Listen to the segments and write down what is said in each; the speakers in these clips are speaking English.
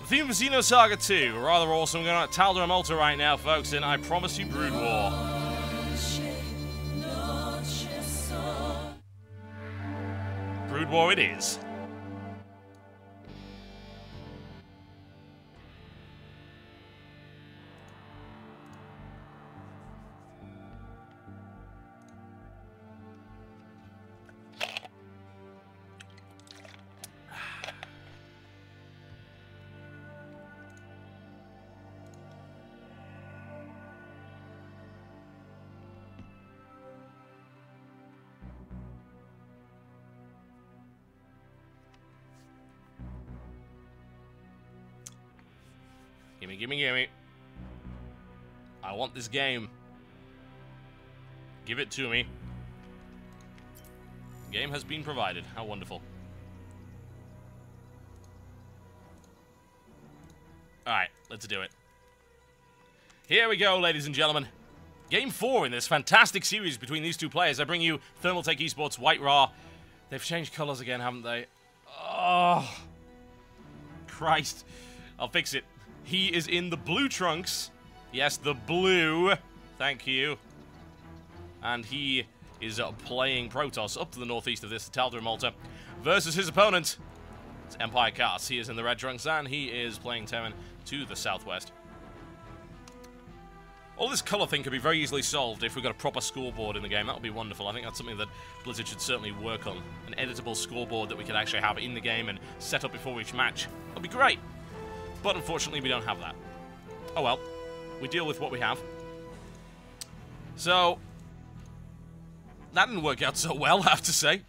theme of Xenosaga 2, rather awesome. We're going to TtE.Malta right now, folks, and I promise you Brood War. Brood War it is. Gimme, gimme, gimme. I want this game. Give it to me. The game has been provided. How wonderful. Alright, let's do it. Here we go, ladies and gentlemen. Game 4 in this fantastic series between these two players. I bring you Thermaltake Esports WhiteRa. They've changed colors again, haven't they? Oh, Christ. I'll fix it. He is in the blue trunks. Yes, the blue. Thank you. And he is playing Protoss up to the northeast of this, TtE.Malta, versus his opponent. It's Empire.Kas. He is in the red trunks, and he is playing Terran to the southwest. All this color thing could be very easily solved if we got a proper scoreboard in the game. That would be wonderful. I think that's something that Blizzard should certainly work on. An editable scoreboard that we could actually have in the game and set up before each match. That'd be great. But unfortunately, we don't have that. Oh well. We deal with what we have. So, that didn't work out so well, I have to say.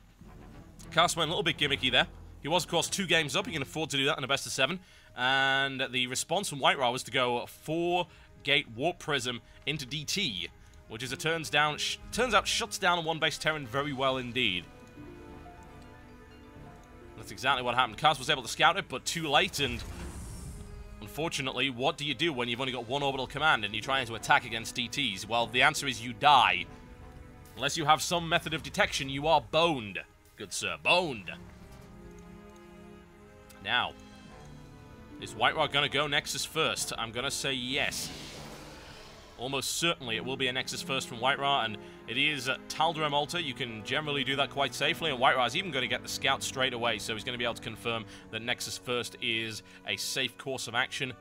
Kas went a little bit gimmicky there. He was, of course, 2 games up. He can afford to do that in a best of 7. And the response from WhiteRa was to go 4-gate Warp Prism into DT, which, as it turns out, shuts down a 1-base Terran very well indeed. That's exactly what happened. Kas was able to scout it, but too late, and unfortunately, what do you do when you've only got 1 orbital command and you're trying to attack against DTs? Well, the answer is you die. Unless you have some method of detection, you are boned. Good sir, boned. Now, is WhiteRa going to go Nexus first? I'm going to say yes. Almost certainly it will be a Nexus first from WhiteRa, and it is TtE.Malta. You can generally do that quite safely, and WhiteRa is even going to get the scout straight away, so he's going to be able to confirm that Nexus first is a safe course of action.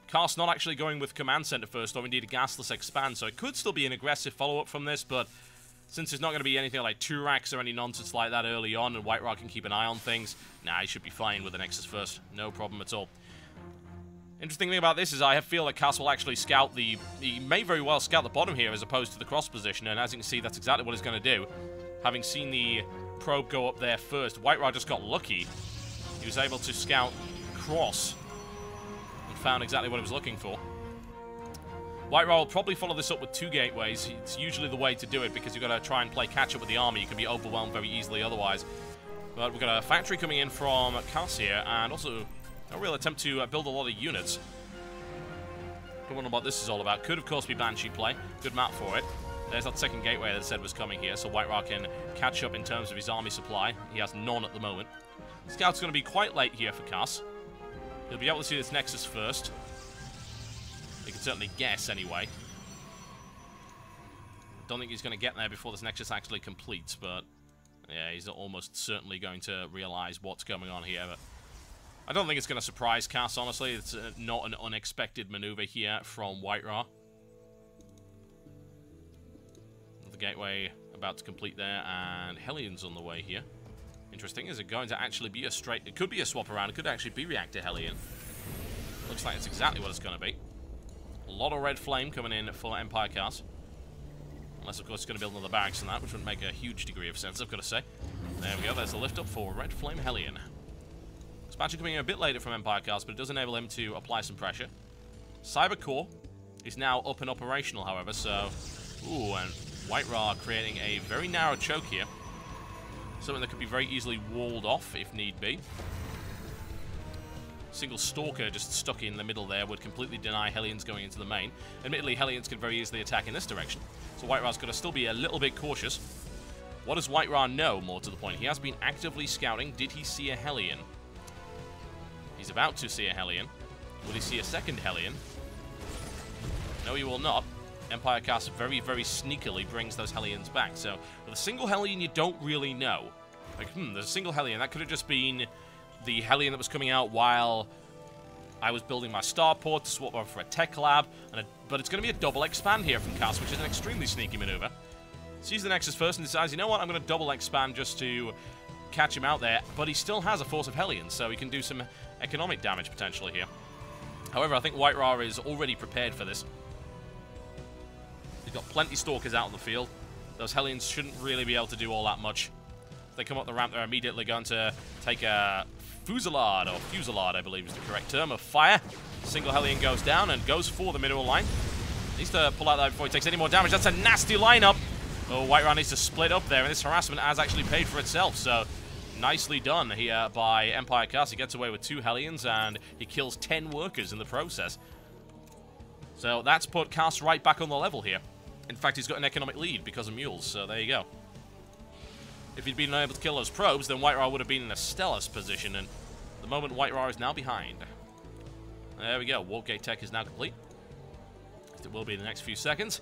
Kas not actually going with Command Center first, or indeed a gasless expand, so it could still be an aggressive follow-up from this, but since there's not going to be anything like 2 racks or any nonsense like that early on, and WhiteRa can keep an eye on things, nah, he should be fine with the Nexus first. No problem at all. Interesting thing about this is I feel that Kas will actually scout the... He may very well scout the bottom here as opposed to the cross position, and as you can see, that's exactly what he's going to do. Having seen the probe go up there first, WhiteRa just got lucky. He was able to scout cross and found exactly what he was looking for. WhiteRa will probably follow this up with 2 gateways. It's usually the way to do it because you've got to try and play catch-up with the army. You can be overwhelmed very easily otherwise. But we've got a factory coming in from Kas here, and also a real attempt to build a lot of units. Don't wonder what this is all about. Could, of course, be Banshee play. Good map for it. There's that second gateway that I said was coming here, so WhiteRa can catch up in terms of his army supply. He has none at the moment. Scout's going to be quite late here for Kas. He'll be able to see this Nexus first. He can certainly guess, anyway. Don't think he's going to get there before this Nexus actually completes, but yeah, he's almost certainly going to realize what's going on here. But I don't think it's going to surprise Kas, honestly. It's not an unexpected maneuver here from WhiteRa. The gateway about to complete there, and Hellions on the way here. Interesting, is it going to actually be a straight... It could be a swap around, it could actually be Reactor Hellion. Looks like it's exactly what it's going to be. A lot of red flame coming in for Empire.Kas. Unless, of course, it's going to build another barracks and that, which would make a huge degree of sense, I've got to say. There we go, there's the lift up for Red Flame Hellion. Expansion coming in a bit later from Empire.Kas, but it does enable him to apply some pressure. Cyber Core is now up and operational, however, so... Ooh, and WhiteRa creating a very narrow choke here. Something that could be very easily walled off, if need be. Single Stalker just stuck in the middle there would completely deny Hellions going into the main. Admittedly, Hellions can very easily attack in this direction, so WhiteRa's got to still be a little bit cautious. What does WhiteRa know, more to the point? He has been actively scouting. Did he see a Hellion? He's about to see a Hellion. Will he see a second Hellion? No, he will not. Empire.Kas very, very sneakily brings those Hellions back. So, with a single Hellion, you don't really know. Like, there's a single Hellion. That could have just been the Hellion that was coming out while I was building my starport to swap over for a tech lab. But it's going to be a double expand here from Kas, which is an extremely sneaky maneuver. Sees the Nexus first and decides, you know what, I'm going to double expand just to catch him out there. But he still has a force of Hellions, so he can do some economic damage potentially here. However, I think WhiteRa is already prepared for this. He's got plenty Stalkers out on the field. Those Hellions shouldn't really be able to do all that much. If they come up the ramp, they're immediately going to take a fusillade, or fusillade, I believe is the correct term, of fire. Single Hellion goes down and goes for the mineral line. Needs to pull out that before he takes any more damage. That's a nasty lineup. Oh, WhiteRa needs to split up there, and this harassment has actually paid for itself, so nicely done here by Empire.Kas. He gets away with 2 Hellions, and he kills 10 workers in the process. So that's put Kas right back on the level here. In fact, he's got an economic lead because of mules, so there you go. If he'd been able to kill those probes, then WhiteRa would have been in a stellar position, and at the moment, WhiteRa is now behind. There we go. Warp Gate tech is now complete. It will be in the next few seconds.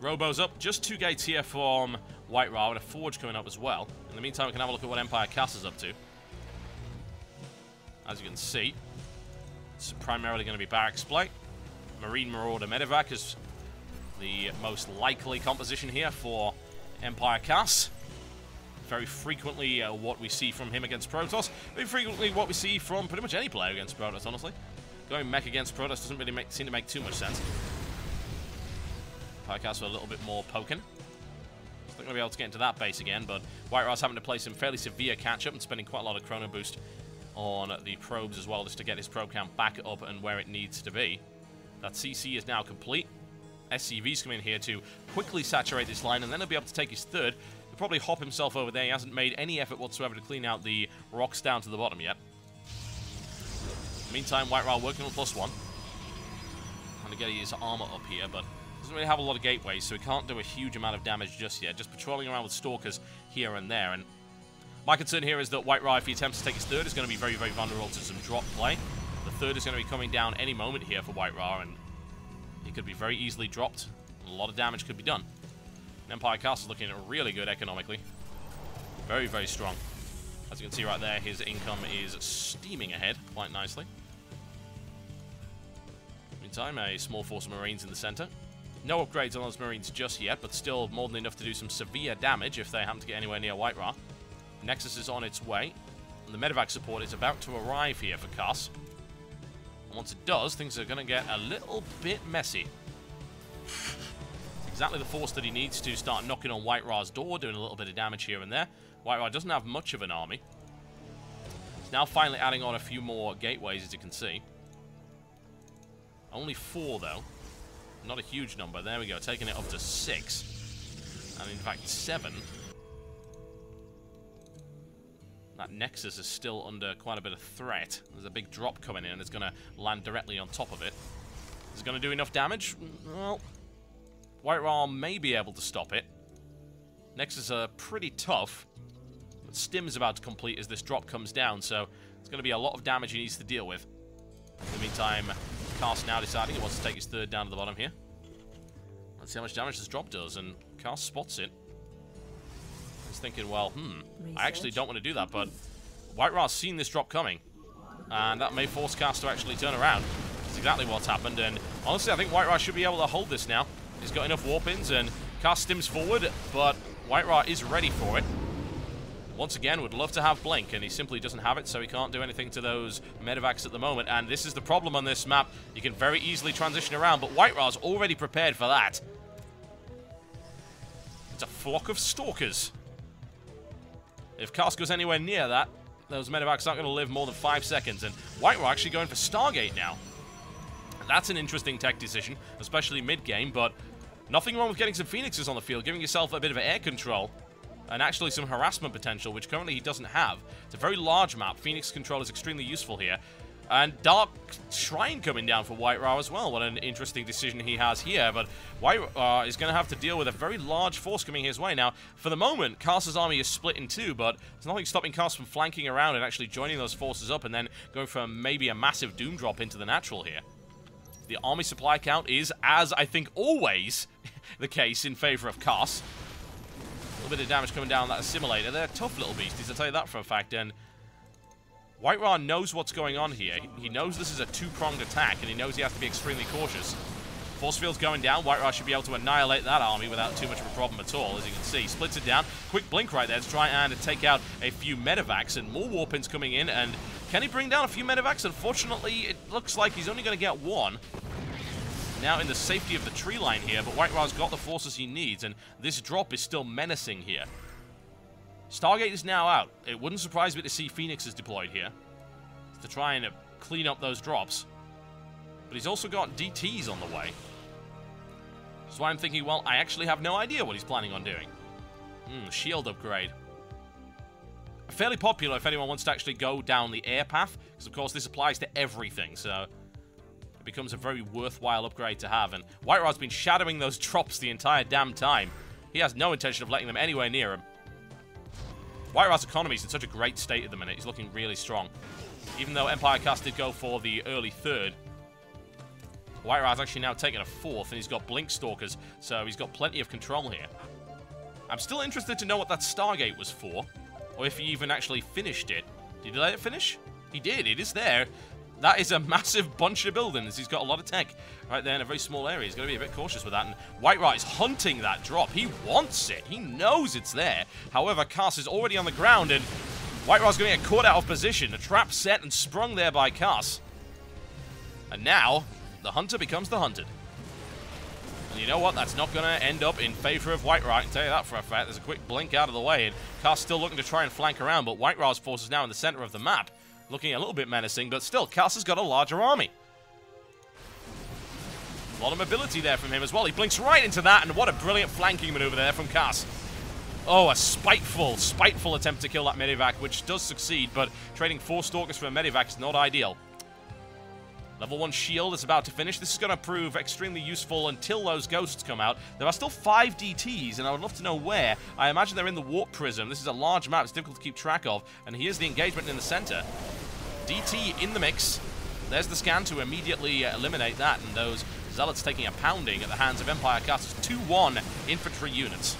Robo's up. Just 2 gates here from WhiteRa, with a Forge coming up as well. In the meantime, we can have a look at what Empire.Kas is up to. As you can see, it's primarily going to be Barracks Plate. Marine Marauder Medevac is the most likely composition here for Empire.Kas. Very frequently what we see from him against Protoss. Very frequently what we see from pretty much any player against Protoss, honestly. Going mech against Protoss doesn't really seem to make too much sense. Empire.Kas with a little bit more poking. Still going to be able to get into that base again, but WhiteRa's having to play some fairly severe catch-up and spending quite a lot of chrono boost on the probes as well, just to get his probe count back up and where it needs to be. That CC is now complete. SCV's coming in here to quickly saturate this line, and then he'll be able to take his third. He'll probably hop himself over there. He hasn't made any effort whatsoever to clean out the rocks down to the bottom yet. Meantime, WhiteRa working on +1. Trying to get his armor up here, but doesn't really have a lot of gateways, so he can't do a huge amount of damage just yet. Just patrolling around with Stalkers here and there. And my concern here is that WhiteRa, if he attempts to take his third, is going to be very, very vulnerable to some drop play. The third is going to be coming down any moment here for WhiteRa, and he could be very easily dropped. A lot of damage could be done. Empire.Kas is looking really good economically. Very, very strong. As you can see right there, his income is steaming ahead quite nicely. Meantime, a small force of Marines in the center. No upgrades on those Marines just yet, but still more than enough to do some severe damage if they happen to get anywhere near WhiteRa. Nexus is on its way, and the Medevac support is about to arrive here for Kas. And once it does, things are going to get a little bit messy. Exactly the force that he needs to start knocking on WhiteRa's door, doing a little bit of damage here and there. WhiteRa doesn't have much of an army. He's now finally adding on a few more gateways, as you can see. Only 4, though. Not a huge number. There we go, taking it up to 6. And in fact, 7. That Nexus is still under quite a bit of threat. There's a big drop coming in, and it's going to land directly on top of it. Is it going to do enough damage? Well, WhiteRa may be able to stop it. Nexus are pretty tough. But Stim is about to complete as this drop comes down, so it's going to be a lot of damage he needs to deal with. In the meantime, Kas now deciding he wants to take his third down to the bottom here. Let's see how much damage this drop does, and Kas spots it. He's thinking, well, I actually don't want to do that, but WhiteRa's seen this drop coming, and that may force Kas to actually turn around. That's exactly what's happened, and honestly, I think WhiteRa should be able to hold this now. He's got enough warp-ins, and Kas stims forward, but WhiteRa is ready for it. Once again, would love to have Blink, and he simply doesn't have it, so he can't do anything to those Medevacs at the moment, and this is the problem on this map. You can very easily transition around, but WhiteRa's already prepared for that. It's a flock of Stalkers. If Kas goes anywhere near that, those Medevacs aren't going to live more than 5 seconds, and WhiteRa actually going for Stargate now. That's an interesting tech decision, especially mid-game, but nothing wrong with getting some Phoenixes on the field, giving yourself a bit of air control, and actually some harassment potential, which currently he doesn't have. It's a very large map. Phoenix control is extremely useful here. And Dark Shrine coming down for WhiteRa as well. What an interesting decision he has here. But WhiteRa is going to have to deal with a very large force coming his way. Now, for the moment, Kas's army is split in two, but there's nothing stopping Kas from flanking around and actually joining those forces up and then going for maybe a massive doom drop into the natural here. The army supply count is, as I think always, the case in favor of Kas. A little bit of damage coming down that assimilator. They're tough little beasties, I'll tell you that for a fact. And WhiteRa knows what's going on here. He knows this is a two-pronged attack, and he knows he has to be extremely cautious. Force field's going down. WhiteRa should be able to annihilate that army without too much of a problem at all, as you can see. Splits it down. Quick blink right there to try and take out a few medevacs, and more warpins coming in. And can he bring down a few medevacs? Unfortunately, it looks like he's only going to get one. Now in the safety of the tree line here, but WhiteRa's got the forces he needs, and this drop is still menacing here. Stargate is now out. It wouldn't surprise me to see Phoenixes deployed here to try and clean up those drops. But he's also got DTs on the way. That's why I'm thinking, well, I actually have no idea what he's planning on doing. Shield upgrade. Fairly popular if anyone wants to actually go down the air path, because of course this applies to everything, so it becomes a very worthwhile upgrade to have. And WhiteRa's been shadowing those drops the entire damn time. He has no intention of letting them anywhere near him. WhiteRa's economy is in such a great state at the minute. He's looking really strong. Even though Empire.Kas did go for the early third, WhiteRa's actually now taken a fourth, and he's got Blink Stalkers, so he's got plenty of control here. I'm still interested to know what that Stargate was for, or if he even actually finished it. Did he let it finish? He did. It is there. That is a massive bunch of buildings. He's got a lot of tech right there in a very small area. He's got to be a bit cautious with that. And WhiteRa is hunting that drop. He wants it. He knows it's there. However, Kas is already on the ground, and WhiteRa's going to get caught out of position. A trap set and sprung there by Kas. And now, the hunter becomes the hunted. And you know what? That's not going to end up in favor of WhiteRa. I can tell you that for a fact. There's a quick blink out of the way, and Kas still looking to try and flank around, but WhiteRa's force is now in the center of the map. Looking a little bit menacing, but still, Kas has got a larger army. A lot of mobility there from him as well. He blinks right into that, and what a brilliant flanking maneuver there from Kas. Oh, a spiteful attempt to kill that Medivac, which does succeed, but trading 4 Stalkers for a Medivac is not ideal. Level 1 shield is about to finish. This is going to prove extremely useful until those ghosts come out. There are still 5 DTs, and I would love to know where. I imagine they're in the Warp Prism. This is a large map. It's difficult to keep track of. And here's the engagement in the center. DT in the mix. There's the scan to immediately eliminate that, and those Zealots taking a pounding at the hands of Empire.Kas' 2-1 infantry units.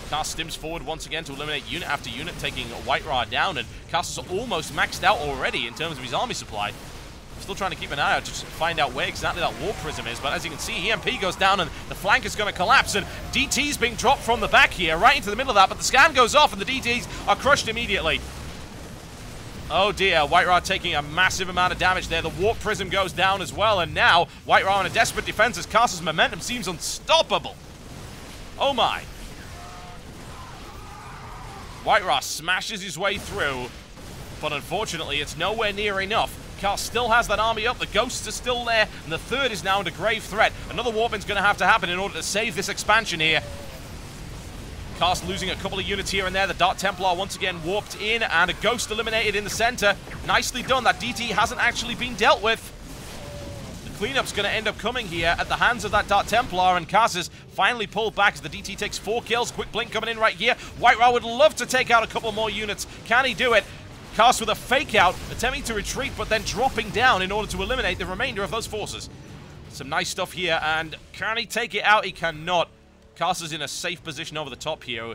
Kas stims forward once again to eliminate unit after unit, taking WhiteRa down, and Kas is almost maxed out already in terms of his army supply. Still trying to keep an eye out to find out where exactly that Warp Prism is, but as you can see, EMP goes down and the flank is going to collapse, and DT's being dropped from the back here, right into the middle of that, but the scan goes off and the DTs are crushed immediately. Oh dear, WhiteRa taking a massive amount of damage there. The Warp Prism goes down as well, and now WhiteRa in a desperate defense as Kas's momentum seems unstoppable. Oh my. WhiteRa smashes his way through, but unfortunately it's nowhere near enough. Kas still has that army up, the ghosts are still there, and the third is now under grave threat. Another warping's going to have to happen in order to save this expansion here. Kas losing a couple of units here and there. The Dark Templar once again warped in, and a ghost eliminated in the center. Nicely done. That DT hasn't actually been dealt with. The cleanup's going to end up coming here at the hands of that Dark Templar, and Kas is finally pulled back as the DT takes 4 kills. Quick blink coming in right here. WhiteRa would love to take out a couple more units. Can he do it? Kas with a fake out, attempting to retreat, but then dropping down in order to eliminate the remainder of those forces. Some nice stuff here, and can he take it out? He cannot. Kas is in a safe position over the top here.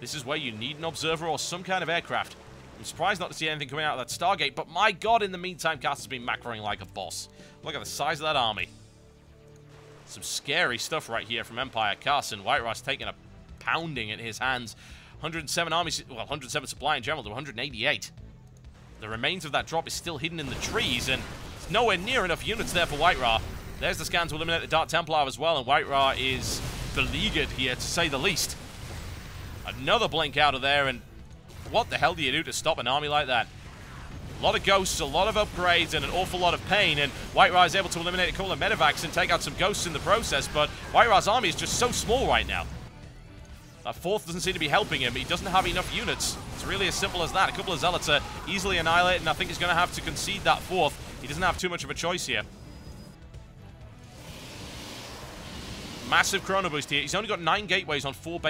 This is where you need an observer or some kind of aircraft. I'm surprised not to see anything coming out of that Stargate, but my god, in the meantime, Kas has been macroing like a boss. Look at the size of that army. Some scary stuff right here from Empire.Kas, and WhiteRa's taking a pounding at his hands. 107 armies, well, 107 supply in general to 188. The remains of that drop is still hidden in the trees, and it's nowhere near enough units there for WhiteRa. There's the scan to eliminate the Dark Templar as well, and WhiteRa is beleaguered here, to say the least. Another blink out of there, and what the hell do you do to stop an army like that? A lot of ghosts, a lot of upgrades, and an awful lot of pain, and WhiteRa is able to eliminate a couple of medevacs and take out some ghosts in the process, but WhiteRa's army is just so small right now. That fourth doesn't seem to be helping him. He doesn't have enough units. It's really as simple as that. A couple of zealots are easily annihilated, and I think he's going to have to concede that fourth. He doesn't have too much of a choice here. Massive chrono boost here. He's only got 9 gateways on 4 bases.